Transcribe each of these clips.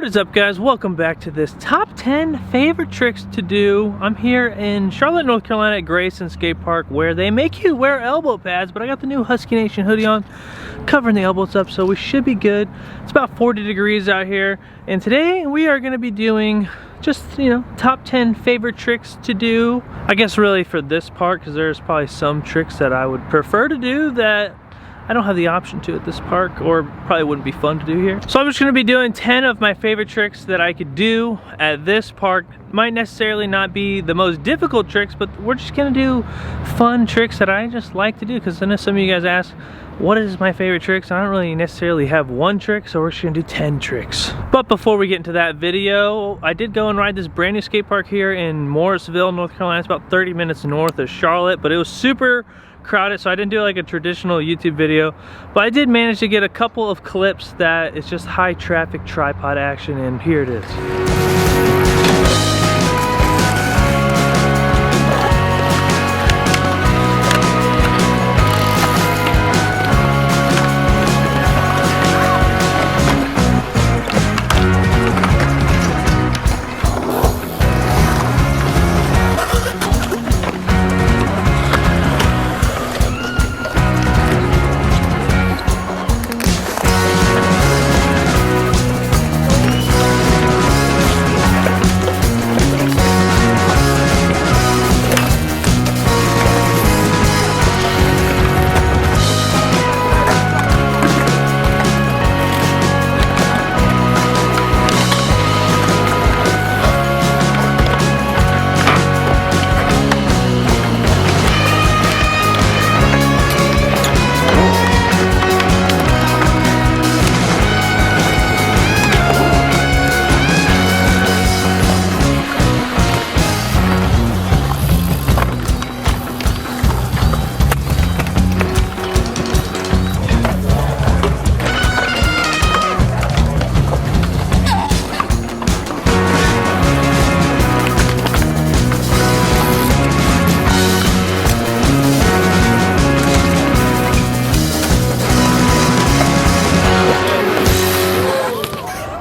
What is up, guys? Welcome back to this top 10 favorite tricks to do. I'm here in Charlotte, North Carolina at Grayson Skate Park, where they make you wear elbow pads, but I got the new Husky Nation hoodie on, covering the elbows up, so we should be good. It's about 40 degrees out here, and today we are going to be doing just, top 10 favorite tricks to do. I guess really for this park, because there's probably some tricks that I would prefer to do that I don't have the option to at this park, or probably wouldn't be fun to do here. So I'm just gonna be doing 10 of my favorite tricks that I could do at this park. Might necessarily not be the most difficult tricks, but we're just gonna do fun tricks that I just like to do, because I know some of you guys ask, what is my favorite tricks? I don't really necessarily have one trick, so we're just gonna do 10 tricks. But before we get into that video, I did go and ride this brand new skate park here in Morrisville, North Carolina. It's about 30 minutes north of Charlotte, but it was super crowded, so I didn't do like a traditional YouTube video, but I did manage to get a couple of clips that is just high traffic tripod action, and here it is.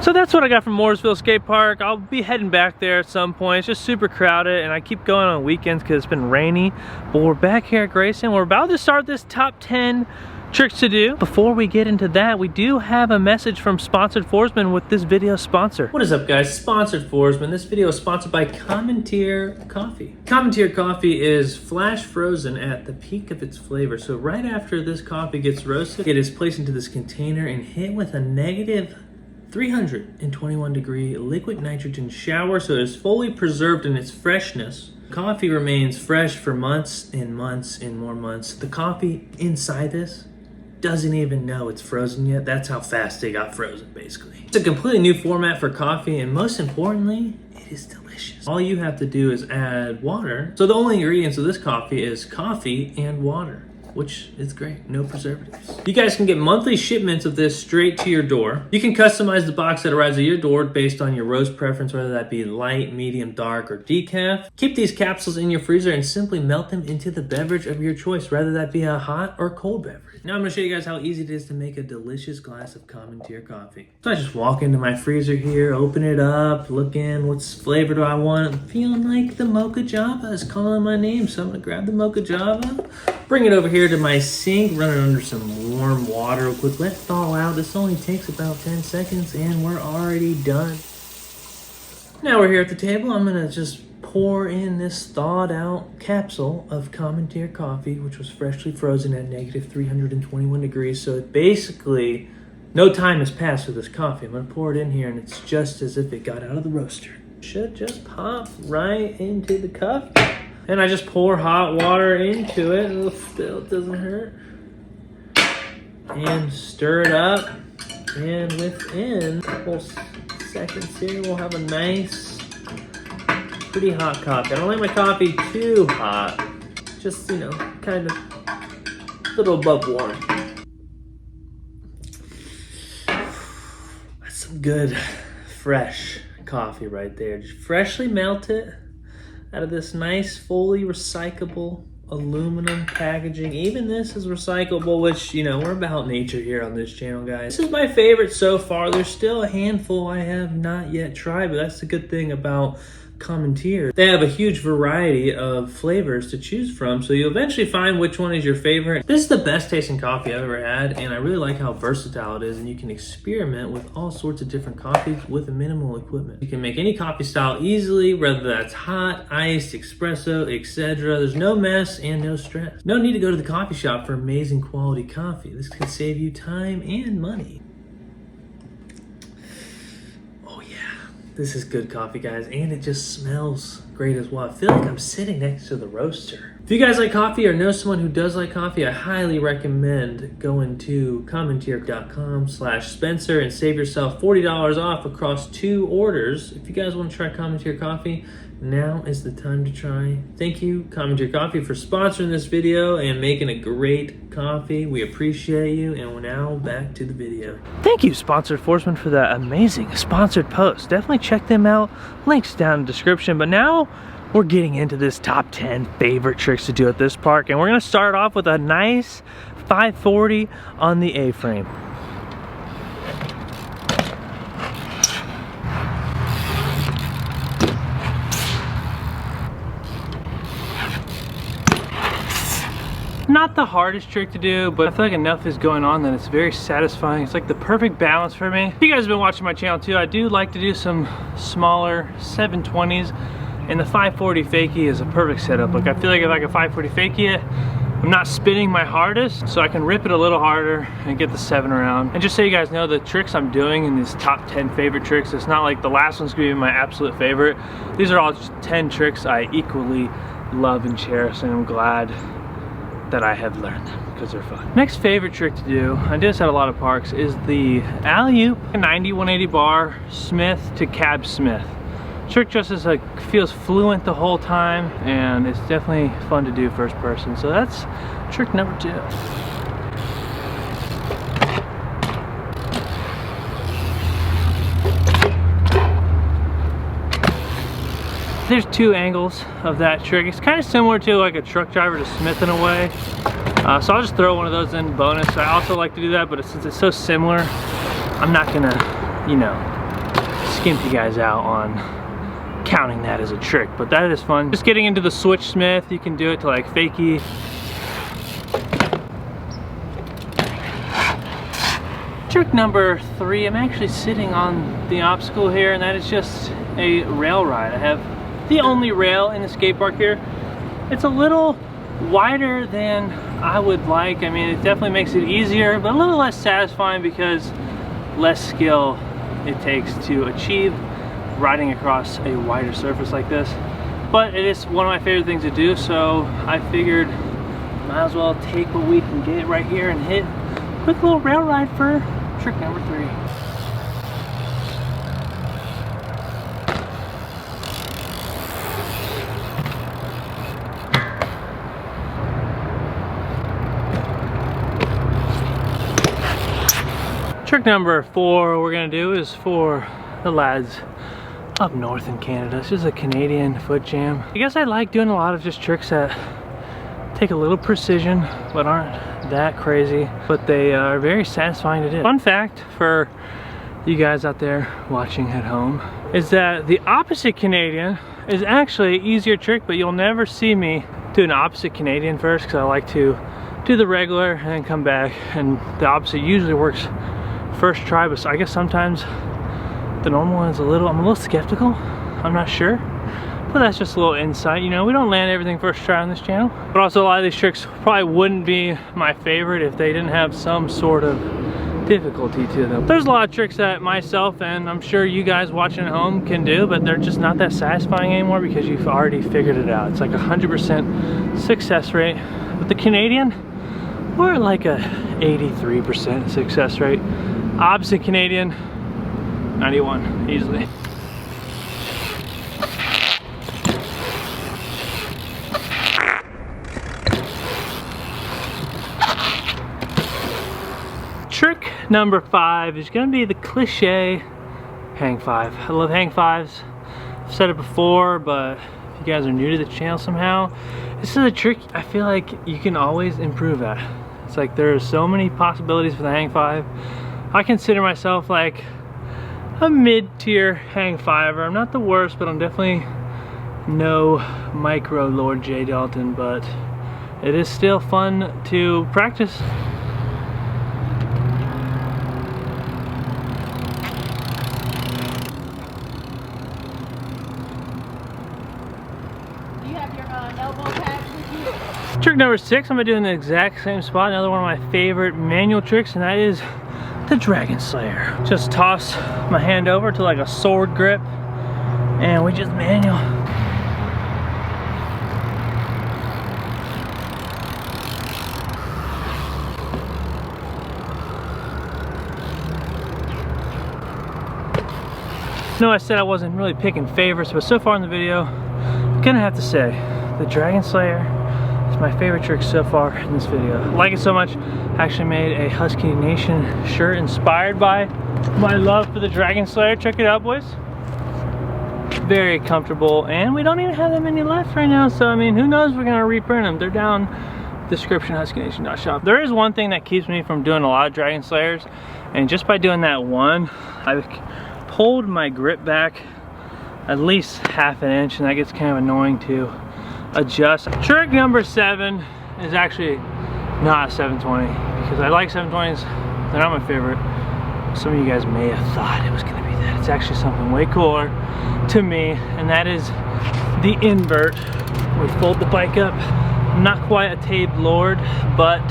So that's what I got from Morrisville Skate Park. I'll be heading back there at some point. It's just super crowded, and I keep going on weekends because it's been rainy. But we're back here at Grayson. We're about to start this top 10 tricks to do. Before we get into that, we do have a message from sponsored Foresman with this video sponsor. What is up, guys? Sponsored Foresman. This video is sponsored by Commandeer Coffee. Commandeer Coffee is flash frozen at the peak of its flavor. So right after this coffee gets roasted, it is placed into this container and hit with a negative 321 degree liquid nitrogen shower, so it is fully preserved in its freshness. Coffee remains fresh for months and months and more months. The coffee inside this doesn't even know it's frozen yet. That's how fast they got frozen, basically. It's a completely new format for coffee, and most importantly, it is delicious. All you have to do is add water. So the only ingredients of this coffee is coffee and water, which is great, no preservatives. You guys can get monthly shipments of this straight to your door. You can customize the box that arrives at your door based on your roast preference, whether that be light, medium, dark, or decaf. Keep these capsules in your freezer and simply melt them into the beverage of your choice, whether that be a hot or cold beverage. Now I'm gonna show you guys how easy it is to make a delicious glass of Commandeer coffee. So I just walk into my freezer here, open it up, look in, what's flavor do I want? I'm feeling like the Mocha Java is calling my name, so I'm gonna grab the Mocha Java, bring it over here to my sink, run it under some warm water real quick, let it thaw out. This only takes about 10 seconds and we're already done. Now we're here at the table. I'm gonna just pour in this thawed out capsule of Commandeer coffee, which was freshly frozen at negative 321 degrees. So it basically, no time has passed with this coffee. I'm gonna pour it in here and it's just as if it got out of the roaster. Should just pop right into the cup. And I just pour hot water into it. Still, it doesn't hurt. And stir it up. And within a couple seconds here, we'll have a nice, pretty hot coffee. I don't like my coffee too hot. Just, kind of a little above warm. That's some good, fresh coffee right there. Just freshly melted out of this nice, fully recyclable aluminum packaging. Even this is recyclable, which, you know, we're about nature here on this channel, guys. This is my favorite so far. There's still a handful I have not yet tried, but that's the good thing about Cometeer. They have a huge variety of flavors to choose from, so you'll eventually find which one is your favorite. This is the best tasting coffee I've ever had, and I really like how versatile it is, and you can experiment with all sorts of different coffees with minimal equipment. You can make any coffee style easily, whether that's hot, iced, espresso, etc. There's no mess and no stress. No need to go to the coffee shop for amazing quality coffee. This can save you time and money. This is good coffee, guys, and it just smells great as well. I feel like I'm sitting next to the roaster. If you guys like coffee or know someone who does like coffee, I highly recommend going to Cometeer.com/Spencer and save yourself $40 off across 2 orders. If you guys want to try Cometeer coffee, now is the time to try. Thank you, Cometeer Coffee, for sponsoring this video and making a great coffee. We appreciate you, and we're now back to the video. Thank you, Sponsored Foresman, for that amazing sponsored post. Definitely check them out. Links down in the description. But now we're getting into this top 10 favorite tricks to do at this park, and we're gonna start off with a nice 540 on the A-frame. Not the hardest trick to do, but I feel like enough is going on that it's very satisfying. It's like the perfect balance for me. If you guys have been watching my channel too, I do like to do some smaller 720s, and the 540 fakie is a perfect setup. Like, I feel like if I can 540 fakie it, I'm not spinning my hardest, so I can rip it a little harder and get the 7 around. And just so you guys know, the tricks I'm doing in these top 10 favorite tricks, it's not like the last one's gonna be my absolute favorite. These are all just 10 tricks I equally love and cherish, and I'm glad that I have learned them because they're fun. Next favorite trick to do, I do this at a lot of parks, is the alley-oop 90-180 bar Smith to cab Smith. Trick just is like, feels fluent the whole time, and it's definitely fun to do first person. So that's trick number 2. There's 2 angles of that trick. It's kind of similar to like a truck driver to Smith in a way. So I'll just throw one of those in bonus. I also like to do that, but since it's so similar, I'm not gonna, you know, skimp you guys out on counting that as a trick, but that is fun. Just getting into the switch Smith, you can do it to like fakie. Trick number 3, I'm actually sitting on the obstacle here, and that is just a rail ride. I have the only rail in the skate park here. It's a little wider than I would like. I mean, it definitely makes it easier, but a little less satisfying because less skill it takes to achieve riding across a wider surface like this. But it is one of my favorite things to do, so I figured might as well take what we can get right here and hit a quick little rail ride for trick number 3. Trick number 4 we're gonna do is for the lads up north in Canada. This is a Canadian foot jam. I guess I like doing a lot of just tricks that take a little precision but aren't that crazy, but they are very satisfying to do. Fun fact for you guys out there watching at home is that the opposite Canadian is actually an easier trick, but you'll never see me do an opposite Canadian first because I like to do the regular and then come back, and the opposite usually works first try, but I guess sometimes the normal one is I'm a little skeptical. I'm not sure, but that's just a little insight. You know, we don't land everything first try on this channel, but also a lot of these tricks probably wouldn't be my favorite if they didn't have some sort of difficulty to them. There's a lot of tricks that myself and I'm sure you guys watching at home can do, but they're just not that satisfying anymore because you've already figured it out. It's like 100% success rate. With the Canadian, we're at like a 83% success rate. Opposite Canadian, 91 easily. Trick number 5 is gonna be the cliche hang 5. I love hang 5s. I've said it before, but if you guys are new to the channel somehow, this is a trick I feel like you can always improve at. It's like there are so many possibilities for the hang five. I consider myself like a mid-tier hang fiver. I'm not the worst, but I'm definitely no micro Lord J. Dalton, but it is still fun to practice. You have your elbow pads with you? Trick number 6, I'm gonna do in the exact same spot. Another one of my favorite manual tricks, and that is the Dragon Slayer. Just toss my hand over to like a sword grip, and we just manual. I know I said I wasn't really picking favorites, but so far in the video, I'm gonna have to say the Dragon Slayer is my favorite trick so far in this video. I like it so much, I actually made a Husky Nation shirt inspired by my love for the Dragon Slayer. Check it out, boys. Very comfortable, and we don't even have that many left right now, so I mean, who knows, we're gonna reprint them. They're down description, huskynation.shop. There is one thing that keeps me from doing a lot of Dragon Slayers, and just by doing that one, I pulled my grip back at least half an inch, and that gets kind of annoying to adjust. Trick number 7 is actually not a 720, because I like 720s. They're not my favorite. Some of you guys may have thought it was gonna be that. It's actually something way cooler to me, and that is the invert. We fold the bike up. Not quite a tape lord, but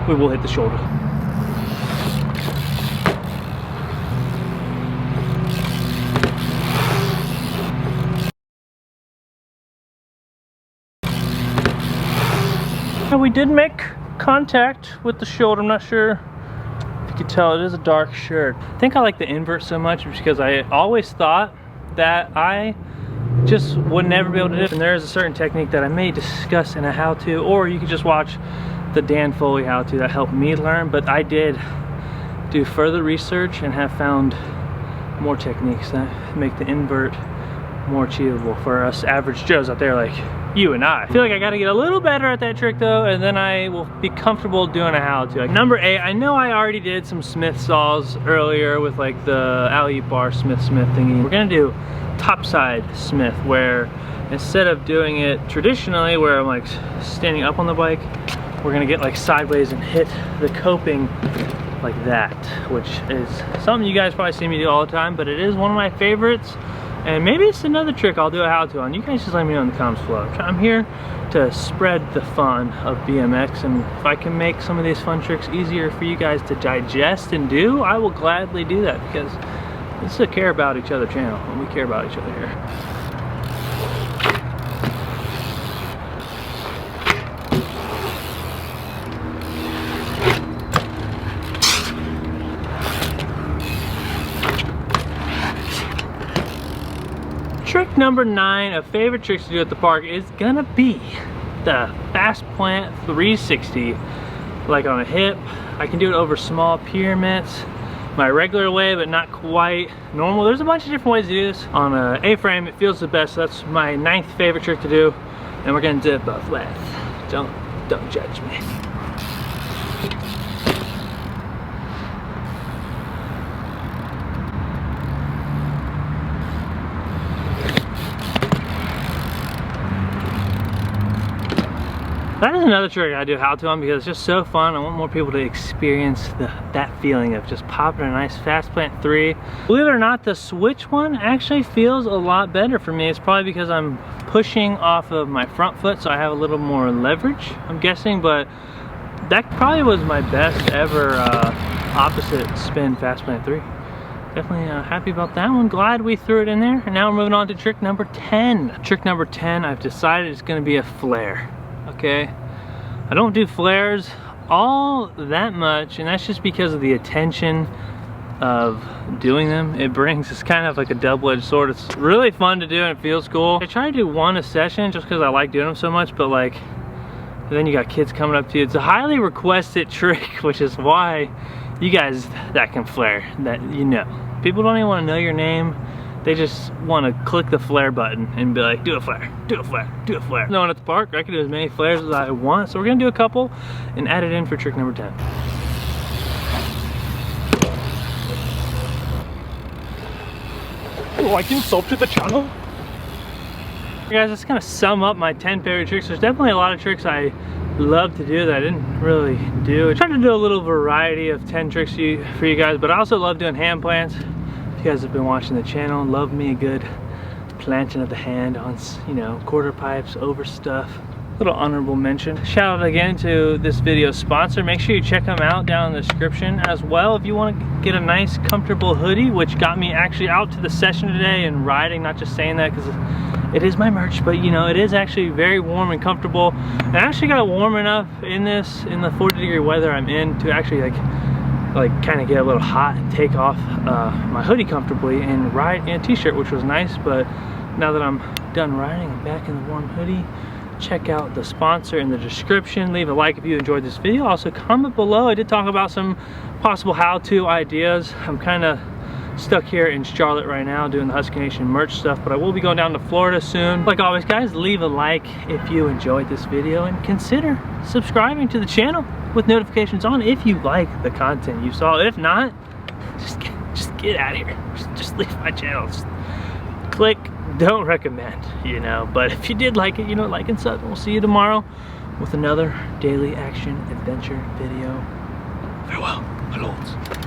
we will hit the shoulder. We did make contact with the shoulder. I'm not sure if you could tell, it is a dark shirt. I think I like the invert so much because I always thought that I just would never be able to do it. And there is a certain technique that I may discuss in a how-to, or you could just watch the Dan Foley how-to that helped me learn. But I did do further research and have found more techniques that make the invert more achievable for us average Joes out there like you and I. I feel like I gotta get a little better at that trick though, and then I will be comfortable doing a how-to. Like number 8, I know I already did some Smith saws earlier with like the alley bar Smith thingy. We're gonna do topside Smith, where instead of doing it traditionally where I'm like standing up on the bike, we're gonna get like sideways and hit the coping like that, which is something you guys probably see me do all the time, but it is one of my favorites. And maybe it's another trick I'll do a how-to on. You guys just let me know in the comments below. I'm here to spread the fun of BMX, and if I can make some of these fun tricks easier for you guys to digest and do, I will gladly do that, because this is a care about each other channel, and we care about each other here. Trick number 9 of favorite tricks to do at the park is gonna be the fast plant 360, like on a hip. I can do it over small pyramids, my regular way, but not quite normal. There's a bunch of different ways to do this. On a A-frame, it feels the best. So that's my 9th favorite trick to do, and we're gonna do it both ways. Don't judge me. That is another trick I do how-to on because it's just so fun. I want more people to experience that feeling of just popping a nice fast plant 3. Believe it or not, the switch one actually feels a lot better for me. It's probably because I'm pushing off of my front foot, so I have a little more leverage, I'm guessing, but that probably was my best ever opposite spin fast plant 3. Definitely happy about that one. Glad we threw it in there. And now we're moving on to trick number 10. Trick number 10, I've decided it's gonna be a flare. Okay, I don't do flares all that much, and that's just because of the attention of doing them it brings. It's kind of like a double-edged sword. It's really fun to do and it feels cool. I try to do one a session just because I like doing them so much, but like then you got kids coming up to you. It's a highly requested trick, which is why you guys that can flare, that you know, people don't even want to know your name. They just want to click the flare button and be like, do a flare, do a flare, do a flare. No one at the park, I can do as many flares as I want. So we're gonna do a couple and add it in for trick number 10. Like and sub to the channel. Guys, let's kind of sum up my 10 favorite tricks. There's definitely a lot of tricks I love to do that I didn't really do. I tried to do a little variety of 10 tricks for you guys, but I also love doing hand plants. If you guys have been watching the channel, love me a good planting of the hand on, you know, quarter pipes, over stuff. Little honorable mention. Shout out again to this video's sponsor. Make sure you check them out down in the description as well if you want to get a nice comfortable hoodie, which got me actually out to the session today and riding. Not just saying that because it is my merch, but you know, it is actually very warm and comfortable. And I actually got warm enough in the 40-degree weather I'm in to actually like kind of get a little hot and take off my hoodie comfortably and ride in a t-shirt, which was nice. But now that I'm done riding, I'm back in the warm hoodie. Check out the sponsor in the description. Leave a like if you enjoyed this video. Also comment below. I did talk about some possible how-to ideas. I'm kind of stuck here in Charlotte right now doing the Husky Nation merch stuff, but I will be going down to Florida soon. Like always, guys, leave a like if you enjoyed this video and consider subscribing to the channel with notifications on if you like the content you saw. If not, just get out of here. Just leave my channel. Just click don't recommend, you know, but if you did like it, you know, like and sub. We'll see you tomorrow with another daily action adventure video. Farewell, my lords.